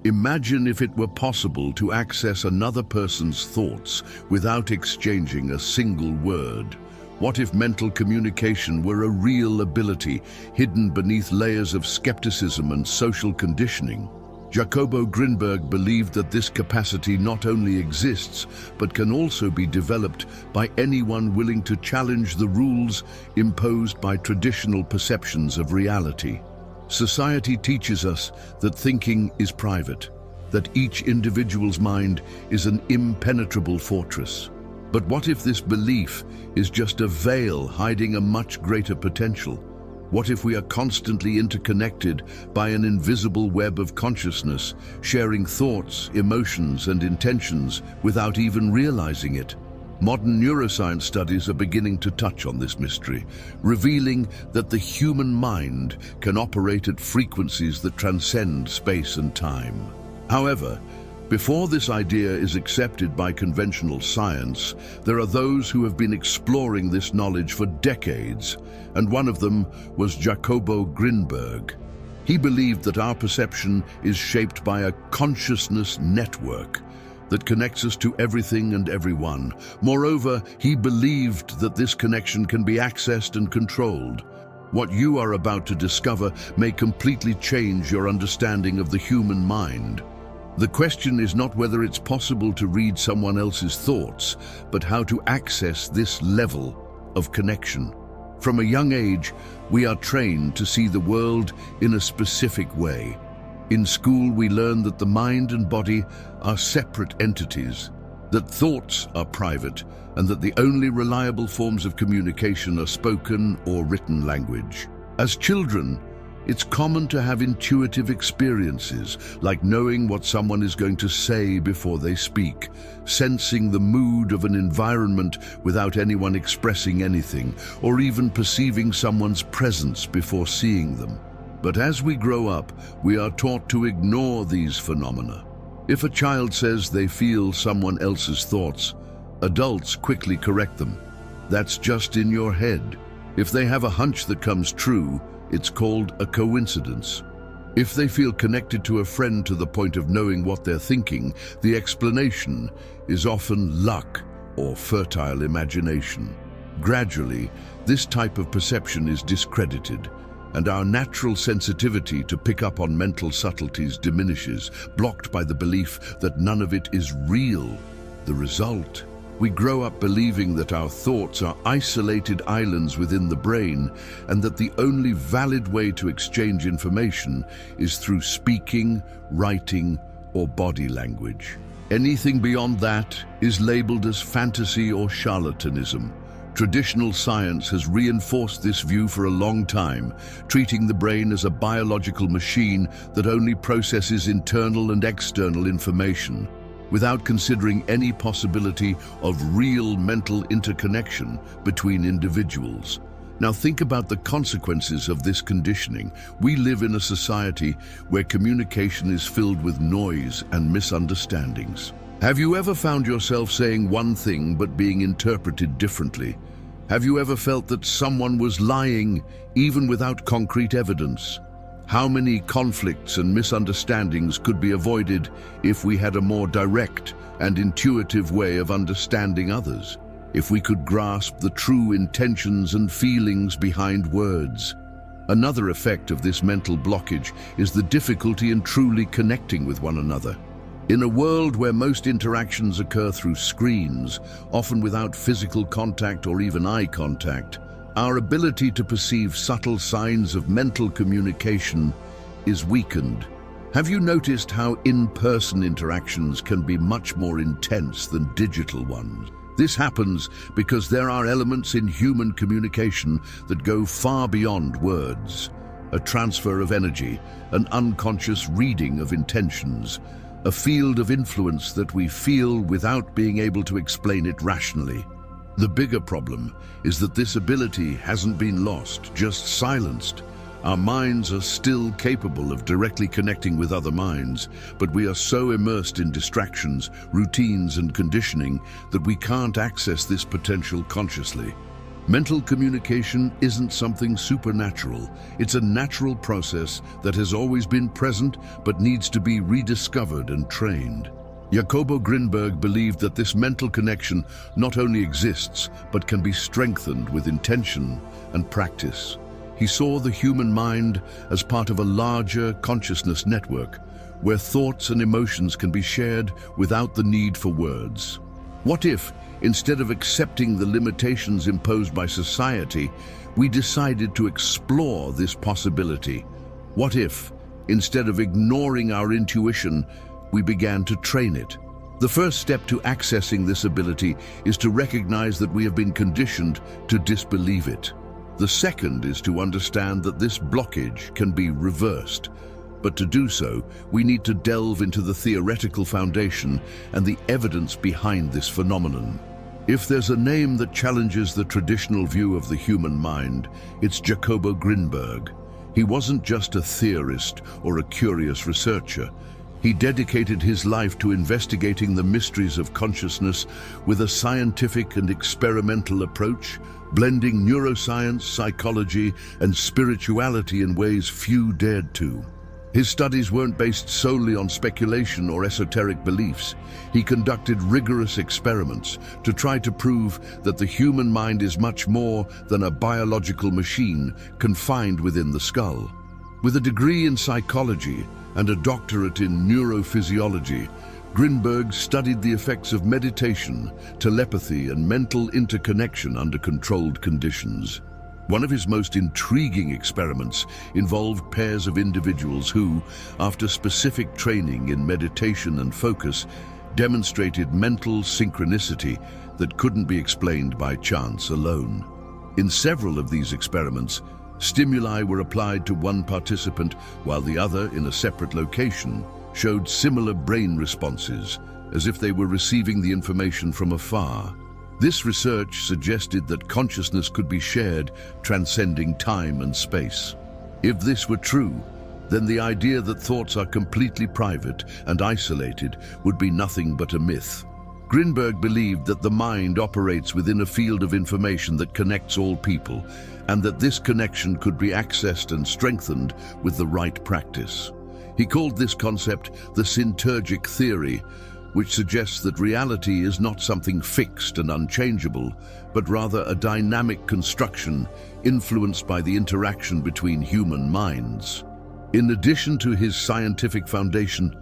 Imagine if it were possible to access another person's thoughts without exchanging a single word. What if mental communication were a real ability hidden beneath layers of skepticism and social conditioning? Jacobo Grinberg believed that this capacity not only exists, but can also be developed by anyone willing to challenge the rules imposed by traditional perceptions of reality. Society teaches us that thinking is private, that each individual's mind is an impenetrable fortress. But what if this belief is just a veil hiding a much greater potential? What if we are constantly interconnected by an invisible web of consciousness, sharing thoughts, emotions, and intentions without even realizing it? Modern neuroscience studies are beginning to touch on this mystery, revealing that the human mind can operate at frequencies that transcend space and time. However, before this idea is accepted by conventional science, there are those who have been exploring this knowledge for decades, and one of them was Jacobo Grinberg. He believed that our perception is shaped by a consciousness network that connects us to everything and everyone. Moreover, he believed that this connection can be accessed and controlled. What you are about to discover may completely change your understanding of the human mind. The question is not whether it's possible to read someone else's thoughts, but how to access this level of connection. From a young age, we are trained to see the world in a specific way. In school, we learn that the mind and body are separate entities, that thoughts are private, and that the only reliable forms of communication are spoken or written language. As children, it's common to have intuitive experiences, like knowing what someone is going to say before they speak, sensing the mood of an environment without anyone expressing anything, or even perceiving someone's presence before seeing them. But as we grow up, we are taught to ignore these phenomena. If a child says they feel someone else's thoughts, adults quickly correct them. That's just in your head. If they have a hunch that comes true, it's called a coincidence. If they feel connected to a friend to the point of knowing what they're thinking, the explanation is often luck or fertile imagination. Gradually, this type of perception is discredited, and our natural sensitivity to pick up on mental subtleties diminishes, blocked by the belief that none of it is real. The result? We grow up believing that our thoughts are isolated islands within the brain, and that the only valid way to exchange information is through speaking, writing, or body language. Anything beyond that is labeled as fantasy or charlatanism. Traditional science has reinforced this view for a long time, treating the brain as a biological machine that only processes internal and external information, without considering any possibility of real mental interconnection between individuals. Now think about the consequences of this conditioning. We live in a society where communication is filled with noise and misunderstandings. Have you ever found yourself saying one thing but being interpreted differently? Have you ever felt that someone was lying even without concrete evidence? How many conflicts and misunderstandings could be avoided if we had a more direct and intuitive way of understanding others? If we could grasp the true intentions and feelings behind words? Another effect of this mental blockage is the difficulty in truly connecting with one another. In a world where most interactions occur through screens, often without physical contact or even eye contact, our ability to perceive subtle signs of mental communication is weakened. Have you noticed how in-person interactions can be much more intense than digital ones? This happens because there are elements in human communication that go far beyond words. A transfer of energy, an unconscious reading of intentions, a field of influence that we feel without being able to explain it rationally. The bigger problem is that this ability hasn't been lost, just silenced. Our minds are still capable of directly connecting with other minds, but we are so immersed in distractions, routines, and conditioning that we can't access this potential consciously. Mental communication isn't something supernatural. It's a natural process that has always been present but needs to be rediscovered and trained. Jacobo Grinberg believed that this mental connection not only exists but can be strengthened with intention and practice. He saw the human mind as part of a larger consciousness network where thoughts and emotions can be shared without the need for words. What if, instead of accepting the limitations imposed by society, we decided to explore this possibility? What if, instead of ignoring our intuition, we began to train it? The first step to accessing this ability is to recognize that we have been conditioned to disbelieve it. The second is to understand that this blockage can be reversed. But to do so, we need to delve into the theoretical foundation and the evidence behind this phenomenon. If there's a name that challenges the traditional view of the human mind, it's Jacobo Grinberg. He wasn't just a theorist or a curious researcher. He dedicated his life to investigating the mysteries of consciousness with a scientific and experimental approach, blending neuroscience, psychology, and spirituality in ways few dared to. His studies weren't based solely on speculation or esoteric beliefs. He conducted rigorous experiments to try to prove that the human mind is much more than a biological machine confined within the skull. With a degree in psychology and a doctorate in neurophysiology, Grinberg studied the effects of meditation, telepathy, and mental interconnection under controlled conditions. One of his most intriguing experiments involved pairs of individuals who, after specific training in meditation and focus, demonstrated mental synchronicity that couldn't be explained by chance alone. In several of these experiments, stimuli were applied to one participant while the other, in a separate location, showed similar brain responses, as if they were receiving the information from afar. This research suggested that consciousness could be shared, transcending time and space. If this were true, then the idea that thoughts are completely private and isolated would be nothing but a myth. Grinberg believed that the mind operates within a field of information that connects all people, and that this connection could be accessed and strengthened with the right practice. He called this concept the synergic theory, which suggests that reality is not something fixed and unchangeable, but rather a dynamic construction influenced by the interaction between human minds. In addition to his scientific foundation,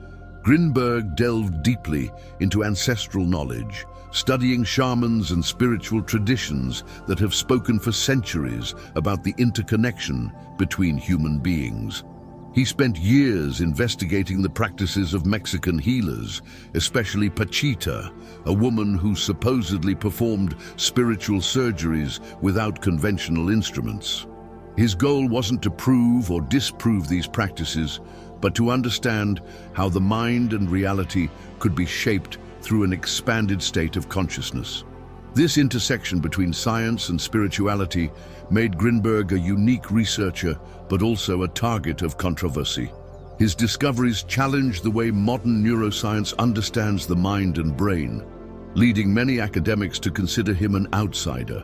Grinberg delved deeply into ancestral knowledge, studying shamans and spiritual traditions that have spoken for centuries about the interconnection between human beings. He spent years investigating the practices of Mexican healers, especially Pachita, a woman who supposedly performed spiritual surgeries without conventional instruments. His goal wasn't to prove or disprove these practices, but to understand how the mind and reality could be shaped through an expanded state of consciousness. This intersection between science and spirituality made Grinberg a unique researcher, but also a target of controversy. His discoveries challenged the way modern neuroscience understands the mind and brain, leading many academics to consider him an outsider.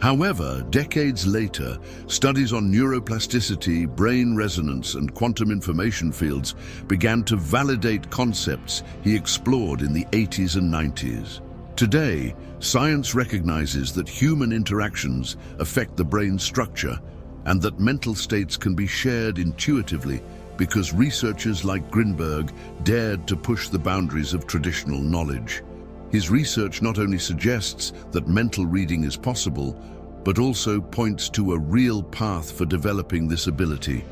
However, decades later, studies on neuroplasticity, brain resonance, and quantum information fields began to validate concepts he explored in the 80s and 90s. Today, science recognizes that human interactions affect the brain's structure and that mental states can be shared intuitively because researchers like Grinberg dared to push the boundaries of traditional knowledge. His research not only suggests that mental reading is possible, but also points to a real path for developing this ability.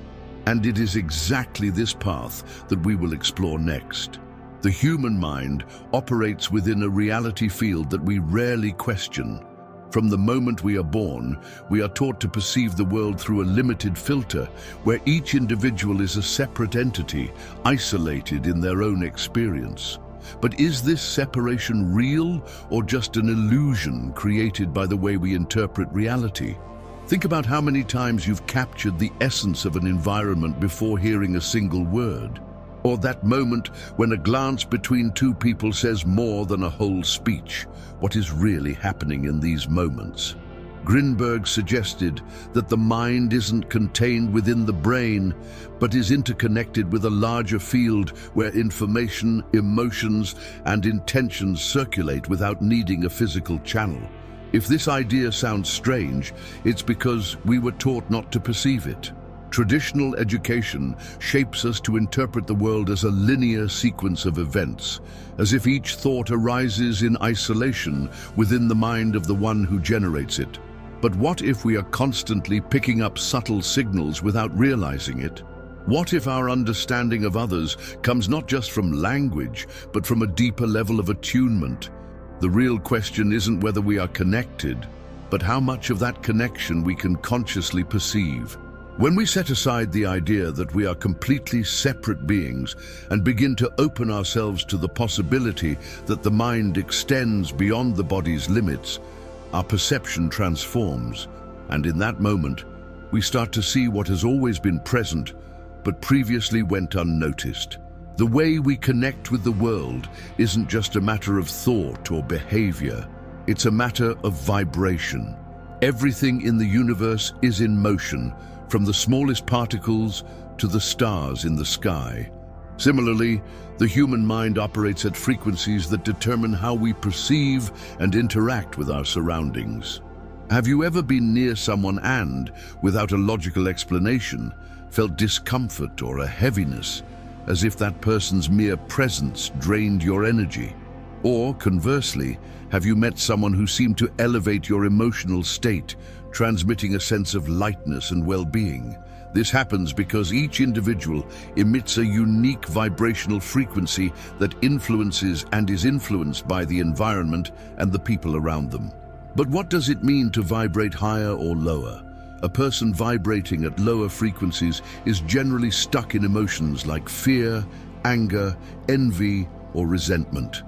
And it is exactly this path that we will explore next. The human mind operates within a reality field that we rarely question. From the moment we are born, we are taught to perceive the world through a limited filter, where each individual is a separate entity, isolated in their own experience. But is this separation real or just an illusion created by the way we interpret reality? Think about how many times you've captured the essence of an environment before hearing a single word. Or that moment when a glance between two people says more than a whole speech. What is really happening in these moments? Grinberg suggested that the mind isn't contained within the brain, but is interconnected with a larger field where information, emotions, and intentions circulate without needing a physical channel. If this idea sounds strange, it's because we were taught not to perceive it. Traditional education shapes us to interpret the world as a linear sequence of events, as if each thought arises in isolation within the mind of the one who generates it. But what if we are constantly picking up subtle signals without realizing it? What if our understanding of others comes not just from language, but from a deeper level of attunement? The real question isn't whether we are connected, but how much of that connection we can consciously perceive. When we set aside the idea that we are completely separate beings and begin to open ourselves to the possibility that the mind extends beyond the body's limits, our perception transforms, and in that moment, we start to see what has always been present, but previously went unnoticed. The way we connect with the world isn't just a matter of thought or behavior, it's a matter of vibration. Everything in the universe is in motion, from the smallest particles to the stars in the sky. Similarly, the human mind operates at frequencies that determine how we perceive and interact with our surroundings. Have you ever been near someone and, without a logical explanation, felt discomfort or a heaviness, as if that person's mere presence drained your energy? Or, conversely, have you met someone who seemed to elevate your emotional state, transmitting a sense of lightness and well-being? This happens because each individual emits a unique vibrational frequency that influences and is influenced by the environment and the people around them. But what does it mean to vibrate higher or lower? A person vibrating at lower frequencies is generally stuck in emotions like fear, anger, envy, or resentment.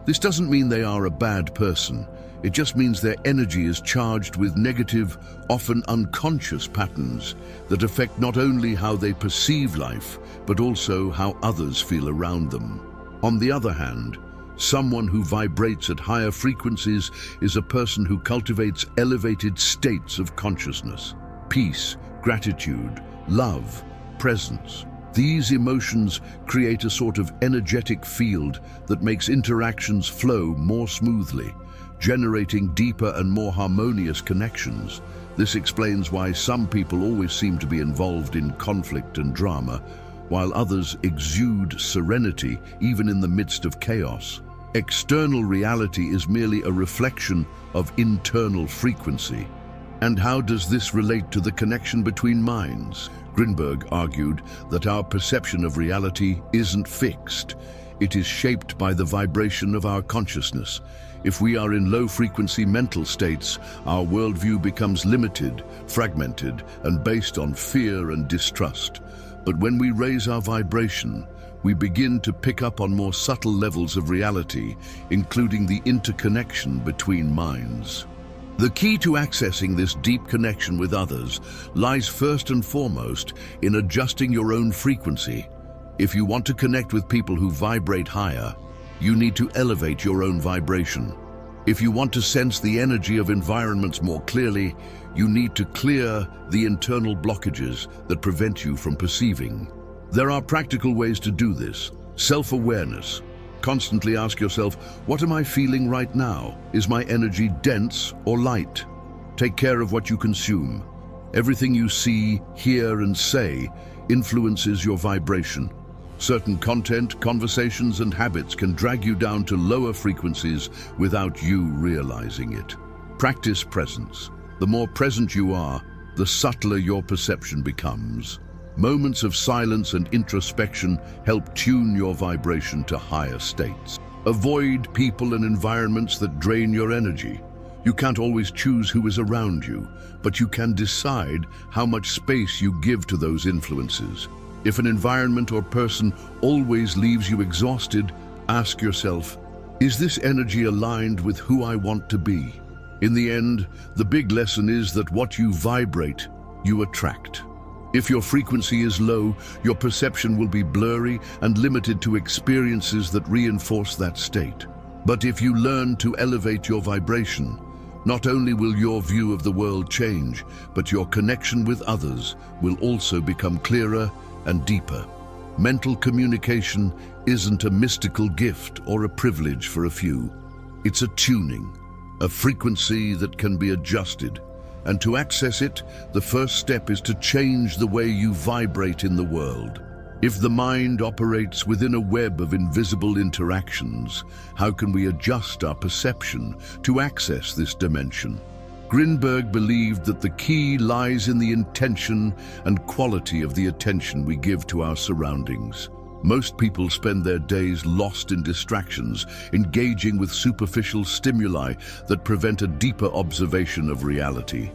This doesn't mean they are a bad person. It just means their energy is charged with negative, often unconscious patterns that affect not only how they perceive life, but also how others feel around them. On the other hand, someone who vibrates at higher frequencies is a person who cultivates elevated states of consciousness: peace, gratitude, love, presence. These emotions create a sort of energetic field that makes interactions flow more smoothly, generating deeper and more harmonious connections. This explains why some people always seem to be involved in conflict and drama, while others exude serenity even in the midst of chaos. External reality is merely a reflection of internal frequency. And how does this relate to the connection between minds? Grinberg argued that our perception of reality isn't fixed. It is shaped by the vibration of our consciousness. If we are in low-frequency mental states, our worldview becomes limited, fragmented, and based on fear and distrust. But when we raise our vibration, we begin to pick up on more subtle levels of reality, including the interconnection between minds. The key to accessing this deep connection with others lies first and foremost in adjusting your own frequency. If you want to connect with people who vibrate higher, you need to elevate your own vibration. If you want to sense the energy of environments more clearly, you need to clear the internal blockages that prevent you from perceiving. There are practical ways to do this. Self-awareness. Constantly ask yourself, what am I feeling right now? Is my energy dense or light? Take care of what you consume. Everything you see, hear, and say influences your vibration. Certain content, conversations, and habits can drag you down to lower frequencies without you realizing it. Practice presence. The more present you are, the subtler your perception becomes. Moments of silence and introspection help tune your vibration to higher states. Avoid people and environments that drain your energy. You can't always choose who is around you, but you can decide how much space you give to those influences. If an environment or person always leaves you exhausted, ask yourself, is this energy aligned with who I want to be? In the end, the big lesson is that what you vibrate, you attract. If your frequency is low, your perception will be blurry and limited to experiences that reinforce that state. But if you learn to elevate your vibration, Not only will your view of the world change, but your connection with others will also become clearer and deeper. Mental communication isn't a mystical gift or a privilege for a few. It's a tuning, a frequency that can be adjusted. And to access it, the first step is to change the way you vibrate in the world. If the mind operates within a web of invisible interactions, how can we adjust our perception to access this dimension? Grinberg believed that the key lies in the intention and quality of the attention we give to our surroundings. Most people spend their days lost in distractions, engaging with superficial stimuli that prevent a deeper observation of reality.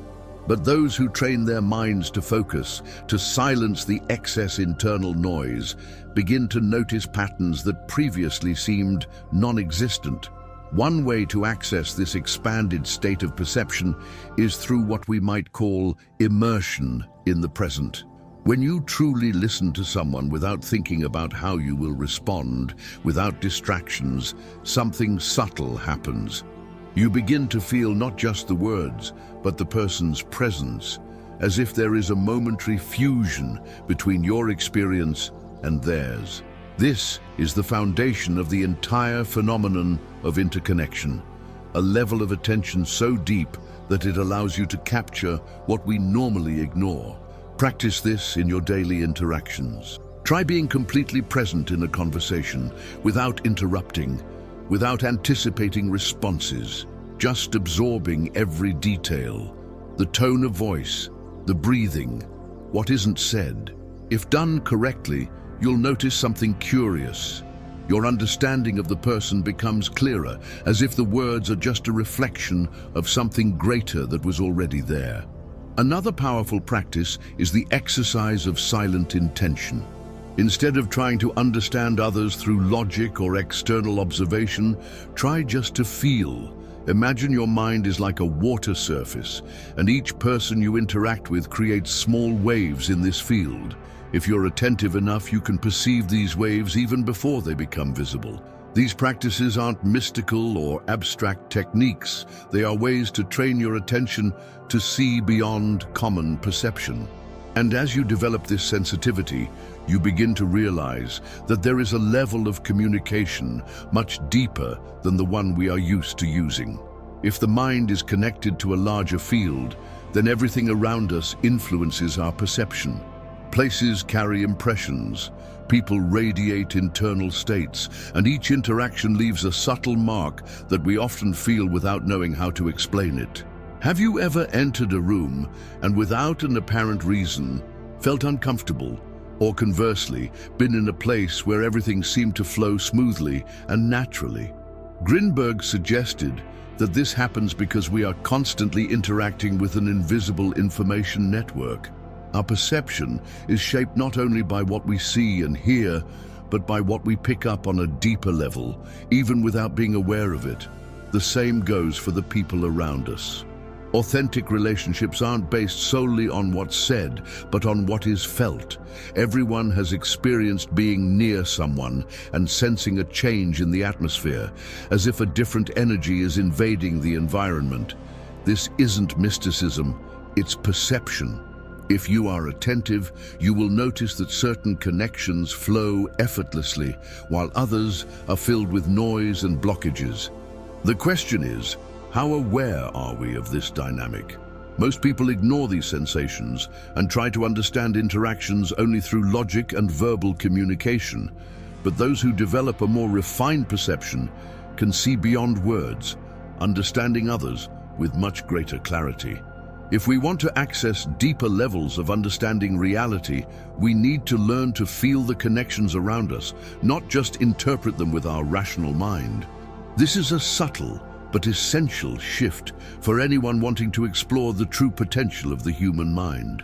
But those who train their minds to focus, to silence the excess internal noise, begin to notice patterns that previously seemed non-existent. One way to access this expanded state of perception is through what we might call immersion in the present. When you truly listen to someone without thinking about how you will respond, without distractions, something subtle happens. You begin to feel not just the words, but the person's presence, as if there is a momentary fusion between your experience and theirs. This is the foundation of the entire phenomenon of interconnection, a level of attention so deep that it allows you to capture what we normally ignore. Practice this in your daily interactions. Try being completely present in a conversation, without interrupting, without anticipating responses, just absorbing every detail, the tone of voice, the breathing, what isn't said. If done correctly, you'll notice something curious. Your understanding of the person becomes clearer, as if the words are just a reflection of something greater that was already there. Another powerful practice is the exercise of silent intention. Instead of trying to understand others through logic or external observation, try just to feel. Imagine your mind is like a water surface, and each person you interact with creates small waves in this field. If you're attentive enough, you can perceive these waves even before they become visible. These practices aren't mystical or abstract techniques. They are ways to train your attention to see beyond common perception. And as you develop this sensitivity, you begin to realize that there is a level of communication much deeper than the one we are used to using. If the mind is connected to a larger field, then everything around us influences our perception. Places carry impressions, people radiate internal states, and each interaction leaves a subtle mark that we often feel without knowing how to explain it. Have you ever entered a room and without an apparent reason felt uncomfortable, or conversely, been in a place where everything seemed to flow smoothly and naturally? Grinberg suggested that this happens because we are constantly interacting with an invisible information network. Our perception is shaped not only by what we see and hear, but by what we pick up on a deeper level, even without being aware of it. The same goes for the people around us. Authentic relationships aren't based solely on what's said, but on what is felt. Everyone has experienced being near someone and sensing a change in the atmosphere, as if a different energy is invading the environment. This isn't mysticism, it's perception. If you are attentive, you will notice that certain connections flow effortlessly, while others are filled with noise and blockages. The question is, how aware are we of this dynamic? Most people ignore these sensations and try to understand interactions only through logic and verbal communication. But those who develop a more refined perception can see beyond words, understanding others with much greater clarity. If we want to access deeper levels of understanding reality, we need to learn to feel the connections around us, not just interpret them with our rational mind. This is a subtle but essential shift for anyone wanting to explore the true potential of the human mind.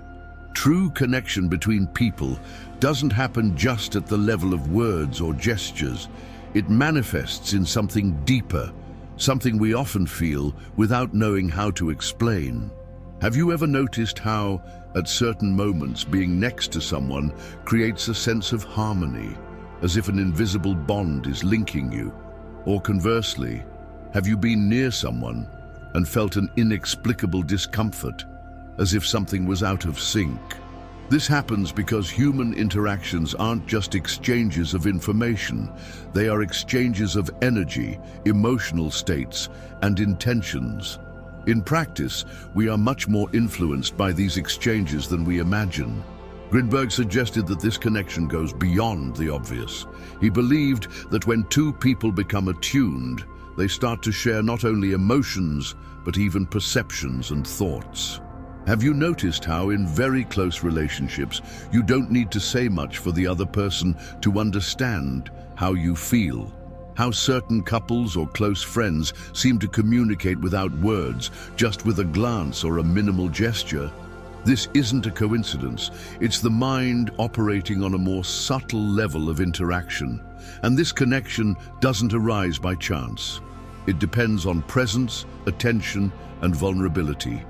True connection between people doesn't happen just at the level of words or gestures. It manifests in something deeper, something we often feel without knowing how to explain. Have you ever noticed how, at certain moments, being next to someone creates a sense of harmony, as if an invisible bond is linking you? Or conversely, have you been near someone and felt an inexplicable discomfort, as if something was out of sync. This happens because human interactions aren't just exchanges of information. They are exchanges of energy, emotional states, and intentions. In practice, we are much more influenced by these exchanges than we imagine. Grinberg suggested that this connection goes beyond the obvious. He believed that when two people become attuned, they start to share not only emotions, but even perceptions and thoughts. Have you noticed how in very close relationships, you don't need to say much for the other person to understand how you feel? How certain couples or close friends seem to communicate without words, just with a glance or a minimal gesture? This isn't a coincidence. It's the mind operating on a more subtle level of interaction. And this connection doesn't arise by chance. It depends on presence, attention, and vulnerability.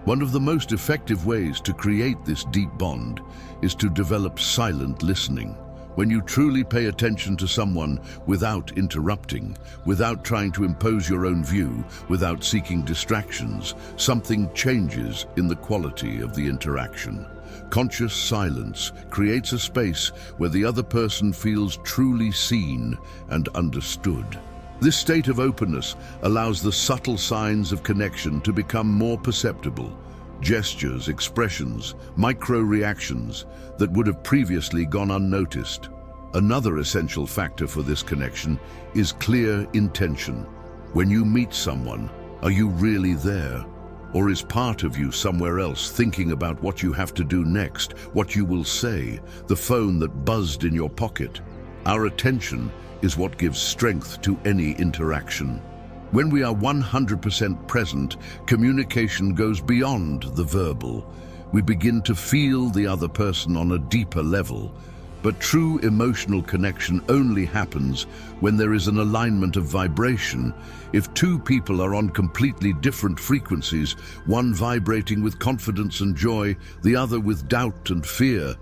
One of the most effective ways to create this deep bond is to develop silent listening. When you truly pay attention to someone without interrupting, without trying to impose your own view, without seeking distractions, something changes in the quality of the interaction. Conscious silence creates a space where the other person feels truly seen and understood. This state of openness allows the subtle signs of connection to become more perceptible. Gestures, expressions, micro-reactions that would have previously gone unnoticed. Another essential factor for this connection is clear intention. When you meet someone, are you really there? Or is part of you somewhere else thinking about what you have to do next, what you will say, the phone that buzzed in your pocket? Our attention is what gives strength to any interaction. When we are 100% present, communication goes beyond the verbal. We begin to feel the other person on a deeper level. But true emotional connection only happens when there is an alignment of vibration. If two people are on completely different frequencies, one vibrating with confidence and joy, the other with doubt and fear,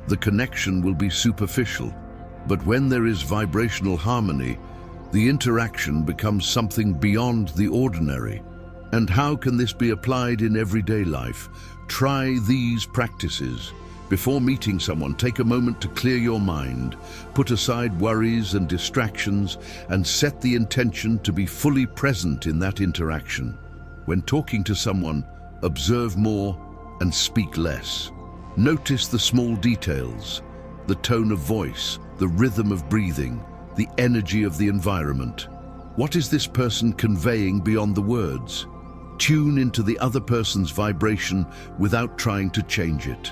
the connection will be superficial. But when there is vibrational harmony, the interaction becomes something beyond the ordinary. And how can this be applied in everyday life? Try these practices. Before meeting someone, take a moment to clear your mind, put aside worries and distractions, and set the intention to be fully present in that interaction. When talking to someone, observe more and speak less. Notice the small details, the tone of voice, the rhythm of breathing, the energy of the environment. What is this person conveying beyond the words? Tune into the other person's vibration without trying to change it.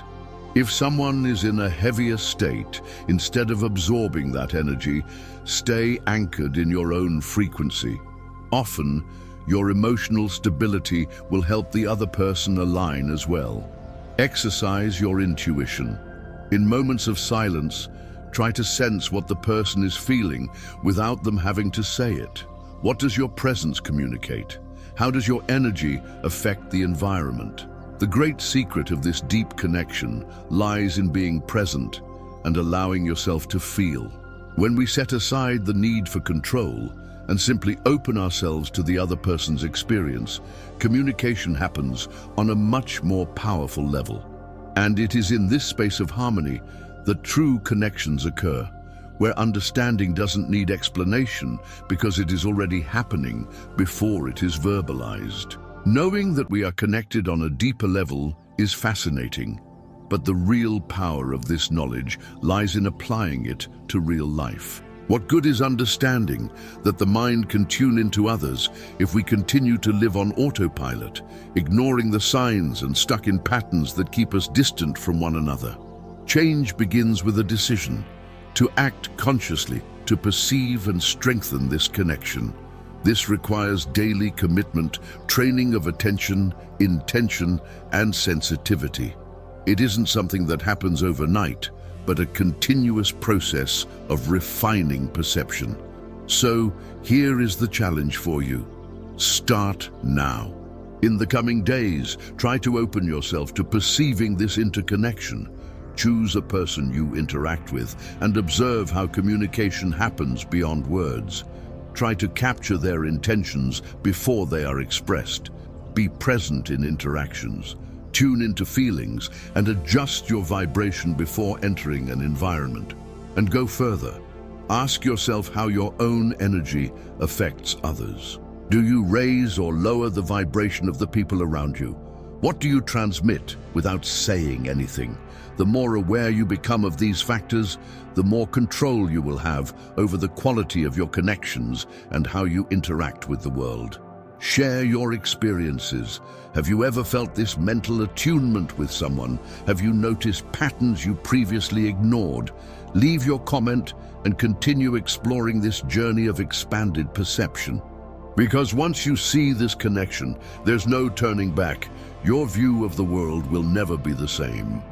If someone is in a heavier state, instead of absorbing that energy, stay anchored in your own frequency. Often, your emotional stability will help the other person align as well. Exercise your intuition. In moments of silence, try to sense what the person is feeling without them having to say it. What does your presence communicate? How does your energy affect the environment? The great secret of this deep connection lies in being present and allowing yourself to feel. When we set aside the need for control and simply open ourselves to the other person's experience, communication happens on a much more powerful level. And it is in this space of harmony that true connections occur, where understanding doesn't need explanation because it is already happening before it is verbalized. Knowing that we are connected on a deeper level is fascinating, but the real power of this knowledge lies in applying it to real life. What good is understanding that the mind can tune into others if we continue to live on autopilot, ignoring the signs and stuck in patterns that keep us distant from one another? Change begins with a decision to act consciously, to perceive and strengthen this connection. This requires daily commitment, training of attention, intention, and sensitivity. It isn't something that happens overnight, but a continuous process of refining perception. So, here is the challenge for you. Start now. In the coming days, try to open yourself to perceiving this interconnection. Choose a person you interact with and observe how communication happens beyond words. Try to capture their intentions before they are expressed. Be present in interactions. Tune into feelings and adjust your vibration before entering an environment. And go further. Ask yourself how your own energy affects others. Do you raise or lower the vibration of the people around you? What do you transmit without saying anything? The more aware you become of these factors, the more control you will have over the quality of your connections and how you interact with the world. Share your experiences. Have you ever felt this mental attunement with someone? Have you noticed patterns you previously ignored? Leave your comment and continue exploring this journey of expanded perception. Because once you see this connection, there's no turning back. Your view of the world will never be the same.